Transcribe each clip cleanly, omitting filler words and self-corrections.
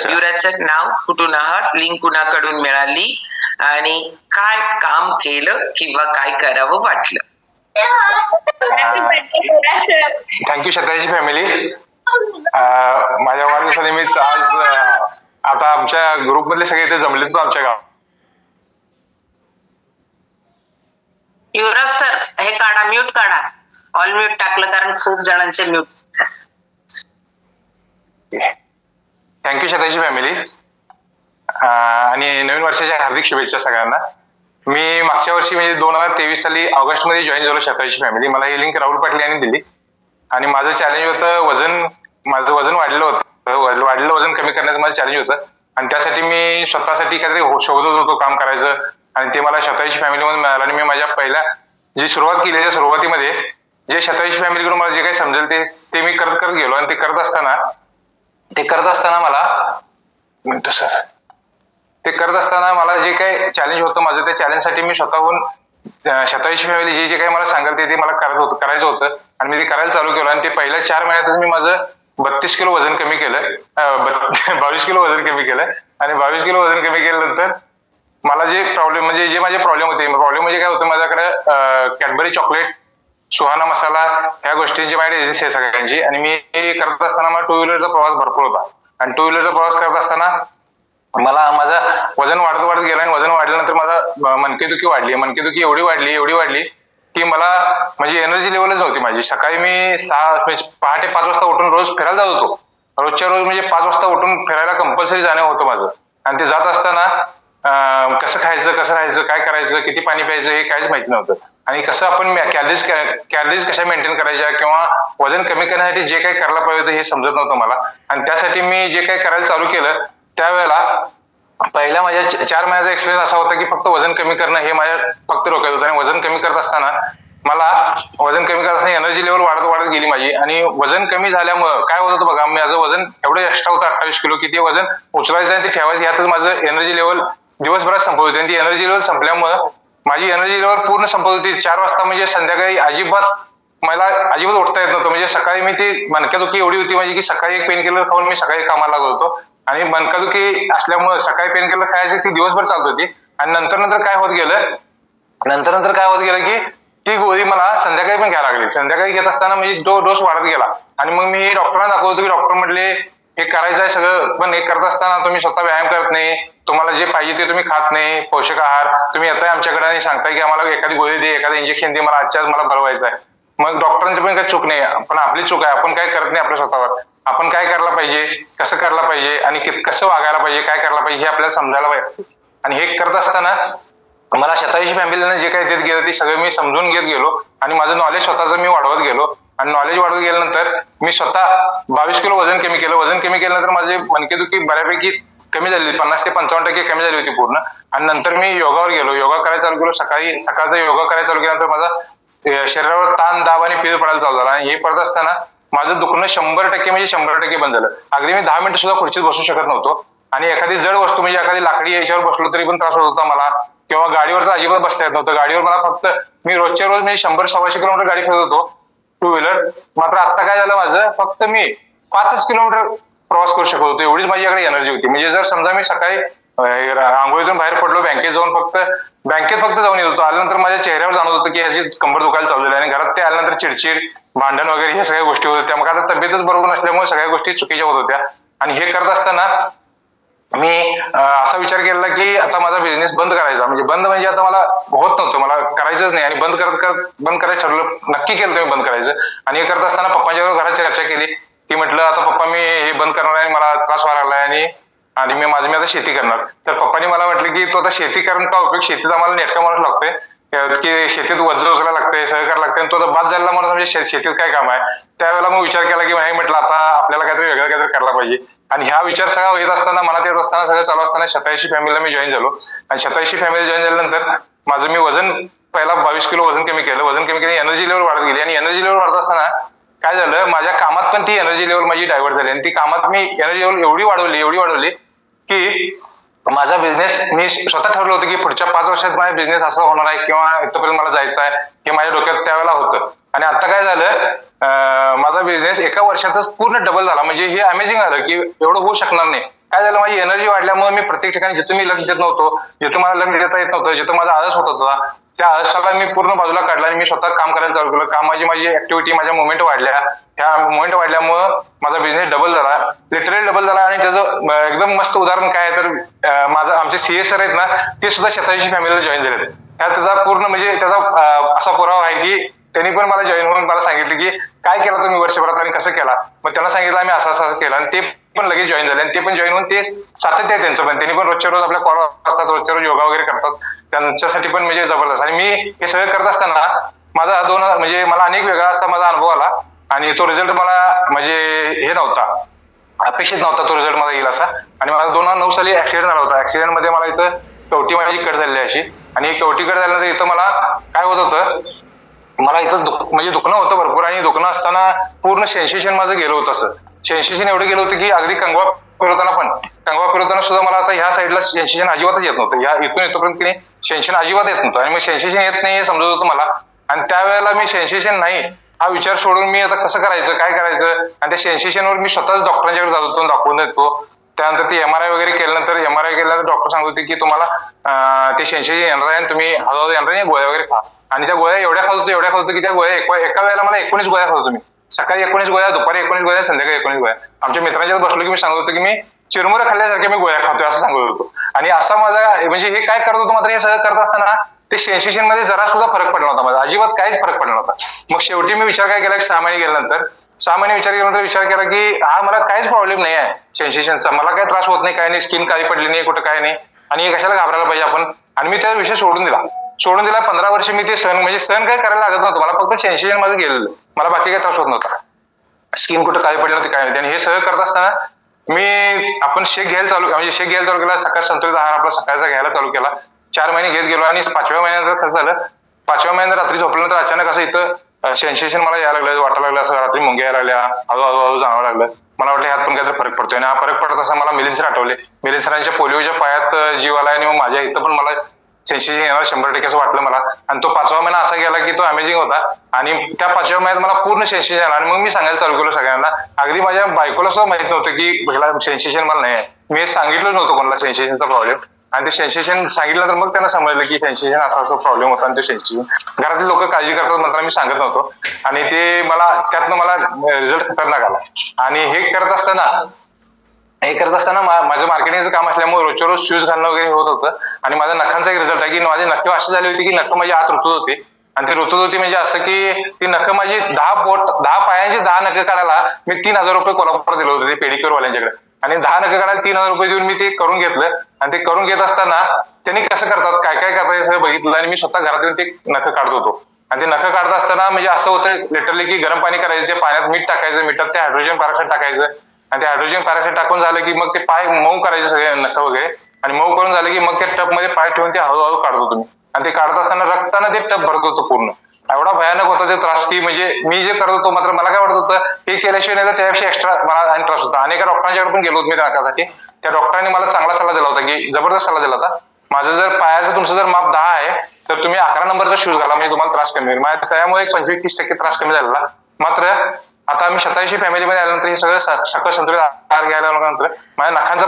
युवराज sir, नाव, कुठून आहात, link कुणाकडून मिळाली आणि काय काम केलं किंवा काय करावं वाटलं? थँक्यू शतायची फॅमिली. माझ्या वाढदिवसानिमित्त आज आता आमच्या ग्रुप मधले सगळे इथे जमलेत आमच्या गावात. युवराज सर, हे काढा, म्यूट काढा. ऑल म्यूट टाकलं कारण खूप जणांचे म्यूट. थँक्यू शतायची फॅमिली आणि नवीन वर्षाच्या हार्दिक शुभेच्छा सगळ्यांना. मी मागच्या वर्षी म्हणजे 2023 साली ऑगस्ट मध्ये जॉईन झालो शतायची फॅमिली. मला ही लिंक राहुल पाटील यांनी दिली आणि माझं चॅलेंज होतं माझं वजन वाढलेलं होतं. वाढलेलं वजन कमी करण्याचं माझं चॅलेंज होतं आणि त्यासाठी मी स्वतःसाठी काहीतरी शोधत होतो काम करायचं आणि ते मला शतायची फॅमिलीमधून मिळालं आणि मी माझ्या पहिल्या जी सुरुवात केली त्या सुरुवातीमध्ये जे शतायची फॅमिलीकडून मला जे काही समजेल ते मी करत गेलो आणि ते करत असताना मला जे काही चॅलेंज होतं माझं, त्या चॅलेंजसाठी मी स्वतःहून शतायची फॅमिली जे काही मला सांगाल ते मला करायचं होतं आणि मी ते करायला चालू केलं आणि ते पहिल्या 4 महिन्यातच मी माझं 32 किलो वजन कमी केलं. 22 किलो वजन कमी केलं आणि 22 किलो वजन कमी केल्यानंतर मला जे माझे प्रॉब्लेम म्हणजे काय होतं, माझ्याकडे कॅडबरी चॉकलेट, सुहाना मसाला ह्या गोष्टींची माझी एजन्सी आहे सगळ्यांची आणि मी हे करत असताना मला 2 व्हीलरचा प्रवास भरपूर होता आणि 2 व्हीलरचा प्रवास करत असताना मला माझं वजन वाढत गेलं आणि वजन वाढल्यानंतर माझा मनकेदुखी एवढी वाढली की मला म्हणजे एनर्जी लेवलच नव्हती माझी. सकाळी मी पहाटे 5 वाजता उठून रोज फिरायला जात होतो. रोजच्या रोज म्हणजे 5 वाजता उठून फिरायला कंपल्सरी जाणं होतं माझं आणि ते जात असताना कसं खायचं, कसं राहायचं, काय करायचं, किती पाणी प्यायचं हे काहीच माहिती नव्हतं आणि कसं आपण कॅलरीज कशा मेंटेन करायच्या किंवा वजन कमी करण्यासाठी जे काही करायला पाहिजे होतं हे समजत नव्हतं मला आणि त्यासाठी मी जे काही करायला चालू केलं त्यावेळेला पहिल्या माझ्या 4 महिन्याचा एक्सपिरियन्स असा होता की फक्त वजन कमी करणं हे माझ्या फक्त डोक्यात होतं आणि वजन कमी करत असताना एनर्जी लेवल वाढत गेली माझी आणि वजन कमी झाल्यामुळं काय होत होतं बघा, माझं वजन एवढं एक्स्ट्रा होतं 28 किलो की ते वजन उचलायचं आणि ते ठेवायचं यातच माझं एनर्जी लेवल दिवसभरात संपत होती आणि ती एनर्जी लेवल संपल्यामुळं माझी एनर्जी लेवल पूर्ण संपत होती. 4 वाजता म्हणजे संध्याकाळी मला अजिबात उठता येत नव्हतं. म्हणजे सकाळी मी ती मनक्यादुखी एवढी होती माझी की सकाळी एक पेन किलर खाऊन मी सकाळी कामाला लागत होतो आणि मनकादुखी असल्यामुळे सकाळी पेन किलर खायची ती दिवसभर चालत होती आणि नंतर काय होत गेलं की ती गोळी मला संध्याकाळी पण घ्यायला लागली. संध्याकाळी घेत असताना म्हणजे तो डोस वाढत गेला आणि मग मी डॉक्टरांना दाखवतो की डॉक्टर म्हटले हे करायचं आहे सगळं, पण हे करत असताना तुम्ही स्वतः व्यायाम करत नाही, तुम्हाला जे पाहिजे ते तुम्ही खात नाही, पोषक आहार, तुम्ही येताय आमच्याकडे आणि सांगताय की आम्हाला एखादी गोळी दे, एखादं इंजेक्शन दे, मला आजच्या आज मला बरं व्हायचं आहे. मग डॉक्टरांची पण काही चूक नाही, पण आपली चूक आहे. आपण काय करत नाही आपल्या स्वतःवर. आपण काय करायला पाहिजे, कसं करायला पाहिजे आणि कसं वागायला पाहिजे, काय करायला पाहिजे हे आपल्याला समजायला पाहिजे आणि हे करत असताना मला शतायशी फॅमिलीने जे काही देत गेलं ते सगळं मी समजून घेत गेलो आणि माझं नॉलेज स्वतःचं मी वाढवत गेलो आणि नॉलेज वाढवत गेल्यानंतर मी स्वतः 22 किलो वजन कमी केलं. वजन कमी केल्यानंतर माझे मनकेदुखी बऱ्यापैकी कमी झाली, 50 ते 55% कमी झाली होती पूर्ण आणि नंतर मी योगावर गेलो. योगा करायला चालू केलो. सकाळचा योगा करायला चालू केल्यानंतर माझा शरीरावर ताण, दाब आणि पीळ पडायला चालू झाला आणि हे करत असताना माझं दुखणं 100% बंद झालं. अगदी मी 10 मिनिटं सुद्धा खुर्चीत बसू शकत नव्हतो आणि एखादी जड वस्तू म्हणजे एखादी लाकडी याच्यावर बसलो तरी पण त्रास होत होता मला किंवा गाडीवर तर अजिबात बसता येत नव्हतं. गाडीवर मला फक्त मी रोजच्या रोज मी 100-125 किलोमीटर गाडी फिरत होतो 2 व्हीलर. मात्र आता काय झालं माझं, फक्त मी 5 किलोमीटर प्रवास करू शकत होतो, एवढीच माझ्याकडे एनर्जी होती. म्हणजे जर समजा मी सकाळी आंघोळीतून बाहेर पडलो, बँकेत फक्त जाऊन येत होतो, आल्यानंतर माझ्या चेहऱ्यावर जाणवत होतं की ह्याची कंबर दुखायला चालू झाली आणि घरात ते आल्यानंतर चिडचिड, भांडण वगैरे ह्या सगळ्या गोष्टी होत होत्या. मग आता तब्येतच बरोबर नसल्यामुळे सगळ्या गोष्टी चुकीच्या होत होत्या आणि हे करत असताना मी असा विचार केला की आता माझा बिझनेस बंद करायचा. म्हणजे आता मला होत नव्हतं, मला करायचंच नाही आणि बंद करायचं ठरलं. नक्की केलं मी बंद करायचं आणि हे करत असताना पप्पांच्या घरात चर्चा केली की म्हटलं आता पप्पा मी हे बंद करणार आहे, मला त्रास व्हायला लागलाय आणि मी आता शेती करणार. तर पप्पांनी मला म्हटलं की तो आता शेती करून का उपयोग, शेतीत आम्हाला नेटका माणूस लागतोय की शेतीत वज्र उचलायला लागतंय, सहकार लागतंय आणि तो आता बाद झालेला माणूस म्हणजे शेतीत काय काम आहे. त्यावेळेला मग विचार केला की नाही, म्हटलं आता आपल्याला काहीतरी करायला पाहिजे आणि ह्या विचार सगळा येत असताना मनात येत असताना सगळं चालू असताना शतायशी फॅमिलीला मी जॉईन झालो आणि शतायशी फॅमिली जॉईन झाल्यानंतर माझं मी वजन पहिला 22 किलो वजन कमी केलं. एनर्जी लेवल वाढत गेली आणि एनर्जी लेवल वाढत असताना काय झालं, माझ्या कामात पण ती एनर्जी लेवल माझी डायव्हर्ट झाली आणि ती कामात मी एनर्जी लेवल एवढी वाढवली की माझा बिझनेस मी स्वतः ठरवलं होतं की पुढच्या 5 वर्षात माझा बिझनेस असा होणार आहे किंवा इथपर्यंत मला जायचं आहे हे माझ्या डोक्यात त्यावेळेला होतं आणि आता काय झालं, माझा बिझनेस एका वर्षातच पूर्ण डबल झाला. म्हणजे हे अमेझिंग झालं की एवढं होऊ शकणार नाही. काय झालं, माझी एनर्जी वाढल्यामुळे मी प्रत्येक ठिकाणी जिथं मी लक्ष देत नव्हतो, जिथं मला लक्ष देता येत नव्हतं, जिथं माझा आळस होत होता, त्या आळसाला मी पूर्ण बाजूला काढला आणि मी स्वतः काम करायला चालू केलं. कामाची माझी ऍक्टिव्हिटी, माझ्या मुवमेंट वाढल्या. ह्या मुवमेंट वाढल्यामुळं माझा बिझनेस डबल झाला, लिटरली डबल झाला. आणि त्याचं एकदम मस्त उदाहरण काय आहे तर माझं आमचे सीए सर आहेत ना, ते सुद्धा शतायुषी फॅमिलीला जॉईन झाले. त्याचा पूर्ण म्हणजे त्याचा असा पुरावा आहे की त्यांनी पण मला जॉईन होऊन मला सांगितलं की काय केलं तुम्ही वर्षभरात आणि कसं केला. मग त्यांना सांगितलं आम्ही असं असं केलं आणि ते पण लगेच जॉईन झाले. आणि ते पण जॉईन होऊन ते सातत्य आहे त्यांचं, पण त्यांनी पण रोजच्या रोज आपल्या कॉल असतात, रोजच्या रोज योगा वगैरे करतात. त्यांच्यासाठी पण म्हणजे जबरदस्त. आणि मी हे सगळं करत असताना माझा म्हणजे मला अनेक वेगळा असा माझा अनुभव आला आणि तो रिझल्ट मला म्हणजे हे नव्हता, अपेक्षित नव्हता तो रिझल्ट मला येईल असा. आणि मला 2009 साली ऍक्सिडेंट झाला होता. ऍक्सिडेंट मध्ये मला इथं कवटी माझी कट झालेली अशी, आणि कवटी कट झाल्यानंतर इथं मला काय होत होतं, मला इथं म्हणजे दुखणं होतं भरपूर. आणि दुखणं असताना पूर्ण सेन्सेशन माझं गेलं होतं. असं सेन्सेशन एवढं गेलं होतं की अगदी कंगवा फिरवताना सुद्धा मला आता ह्या साईडला सेन्सेशन अजिबातच येत नव्हतं. ह्या इथून येतोपर्यंत की सेन्सेशन अजिबात येत नव्हतं. आणि मग सेन्सेशन येत नाही हे समजत होतं मला. आणि त्यावेळेला मी सेन्सेशन नाही हा विचार सोडून मी आता कसं करायचं, काय करायचं, आणि त्या सेन्सेशनवर मी स्वतःच डॉक्टरांच्याकडे जात होतो, दाखवून येतो. त्यानंतर ते एमआरआय वगैरे केल्यानंतर डॉक्टर सांगत होते की तुम्हाला ते सेन्सेशन येणार आहे आणि तुम्ही हळूहळू येणार आहे, गोळ्या वगैरे खा. आणि त्या गोळ्या एवढ्या खात होतो की त्या गोळ्या एका वेळेला मला 19 गोळ्या खात होतो मी. सकाळी 19 गोळ्या, दुपारी 19 गोळ्या, संध्याकाळी 19 गोळ्या. आमच्या मित्रांच्या बसलो की मी सांगत होतो की मी चिरमुरे खाल्ल्यासारख्या मी गोळ्या खातोय असं सांगत होतो. आणि असा माझा म्हणजे हे काय करत होतो, मात्र हे सगळं करत असताना ते सेन्सेशन मध्ये जरा सुद्धा फरक पडला नव्हता माझा, अजिबात काहीच फरक पडला नव्हता. मग शेवटी मी विचार काय केला, 6 महिने गेल्यानंतर 6 महिने विचार केला की हा मला काहीच प्रॉब्लेम नाही आहे सेन्सेशनचा, मला काही त्रास होत नाही, काय नाही, स्किन काळी पडली नाही, कुठं काय नाही, आणि हे कशाला घाबरायला पाहिजे आपण. आणि मी त्या विषय सोडून दिला. 15 वर्ष मी ते सहन काय करायला लागत नव्हतं मला, फक्त सेन्सेशन माझं गेलेलं, मला बाकी काही त्रास होत नव्हता, स्किन कुठं काळी पडली नव्हती, काय नव्हती. आणि हे सगळं करत असताना आपण शेक घ्यायला चालू केला, सकाळ संतुलित आहार आपला सकाळचा घ्यायला चालू केला. 4 महिने घेत गेलो. आणि 5व्या महिन्यानंतर कसं झालं, 5व्या महिन्यात रात्री झोपल्यानंतर अचानक असं इथं सेन्सेशन मला यायला लागलं, वाटायला लागलं, असं रात्री मुंग्या यायला लागल्या, हळूहळू जाणवं लागलं. मला वाटलं ह्यात पण काहीतरी फरक पडतोय. आणि हा फरक पडत असताना मला मिलिंद सर आठवले. मिलिंद सरांच्या पोलिओच्या पायात जीव आला आणि मग माझ्या इथं पण मला सेन्सेशन येणार 100% असं वाटलं मला. आणि तो 5वा महिना असा गेला की तो अमेझिंग होता. आणि त्या 5व्या महिन्यात मला पूर्ण सेन्सेशन आलं. आणि मग मी सांगायला चालू केलं सगळ्यांना. अगदी माझ्या बायकोला सुद्धा माहित नव्हतं की ह्याला सेन्सेशन मला नाही आहे. मी सांगितलं नव्हतं कोणाला सेन्सेशनचा प्रॉब्लेम. आणि ते सेन्सेशन सांगितलं तर मग त्यांना समजलं की सेन्सेशन असा प्रॉब्लेम होता. आणि ते सेन्सेशन घरातले लोक काळजी करतात म्हणताना मी सांगत नव्हतो. आणि ते त्यातनं मला रिझल्ट खतरनाक आला. आणि हे करत असताना माझं मार्केटिंगचं काम असल्यामुळे रोजच्या रोज शूज घालणं वगैरे होत होतं. आणि माझ्या नखांचा एक रिझल्ट आहे की माझे नख अशी झाली होती की नख माझी आत रुतत होती. आणि ते रुतत होती म्हणजे असं की ती नख माझी 10 पायांची 10 नख काढायला मी 3,000 रुपये कोल्हापूर दिले होते ते पेडिक्युअर वाल्यांच्याकडे. आणि 10 नख काढायला 3,000 रुपये देऊन मी ते करून घेतलं. आणि ते करून घेत असताना त्यांनी कसं करतात, काय करतात हे सगळं बघितलं. आणि मी स्वतः घरात येऊन ते नख काढत होतो. आणि ते नख काढत असताना म्हणजे असं होतं लिटरली की गरम पाणी करायचं, ते पाण्यात मीठ टाकायचं, मिठात ते हायड्रोजन पॅरॉक्साईड टाकायचं. आणि ते हायड्रोजन पॅरॉक्साईड टाकून झालं की मग ते पाय मऊ करायचे सगळे नख वगैरे. आणि मऊ करून झालं की मग त्या टब मध्ये पाय ठेवून ते हळूहळू काढत होतो मी. आणि ते काढत असताना रक्तानं ते टब भरत होतं पूर्ण. एवढा भयानक होता ते त्रास की म्हणजे मी जे करत होतो मात्र मला काय वाटत होतं हे केल्याशिवाय नाही तर त्यापेक्षा एक्स्ट्रा मला आणि त्रास होता. अनेक डॉक्टरांच्याकडे पण गेलो होतो मी नाकासाठी. त्या डॉक्टरांनी मला चांगला सल्ला दिला होता की जबरदस्त सल्ला दिला होता. माझं जर पायाचं तुमचं जर माप 10 आहे तर तुम्ही 11 नंबरचा शूज घाला म्हणजे तुम्हाला त्रास कमी होईल. माझ्या त्यामुळे 25-30% त्रास कमी झालेला. मात्र आता आम्ही शतायुषी फॅमिलीमध्ये आल्यानंतर हे सगळं सकस संतुलित आहार घ्यायला नंतर माझ्या नखांचा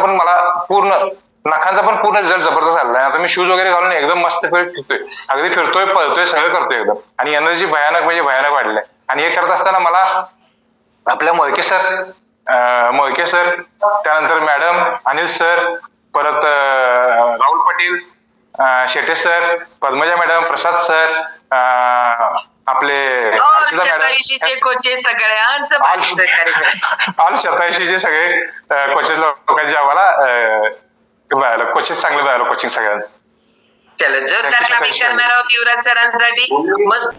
पण पूर्ण रिझल्ट जबरदस्त आलेला आहे. आता मी शूज वगैरे घालून एकदम मस्त फिरतोय, अगदी फिरतोय, पळतोय, सगळं करतोय एकदम. आणि एनर्जी भयानक भयानक वाढलेली आहे. आणि हे करत असताना मला आपल्या मोळके सर, त्यानंतर मॅडम अनिल सर, परत राहुल पाटील, शेटे सर, पद्मजा मॅडम, प्रसाद सर, आपले शतायुषीचे कोचेस सगळ्यांचं भारी सहकार्य केलं. ऑल शतायुषीचे सगळे कोचेस लोकांचे आम्हाला कोचेस चांगले मिळालं, कोचिंग सगळ्यांचं. चलो जोरदार क्लॅपिंग करणार आहोत युवराज सरांसाठी. मस्त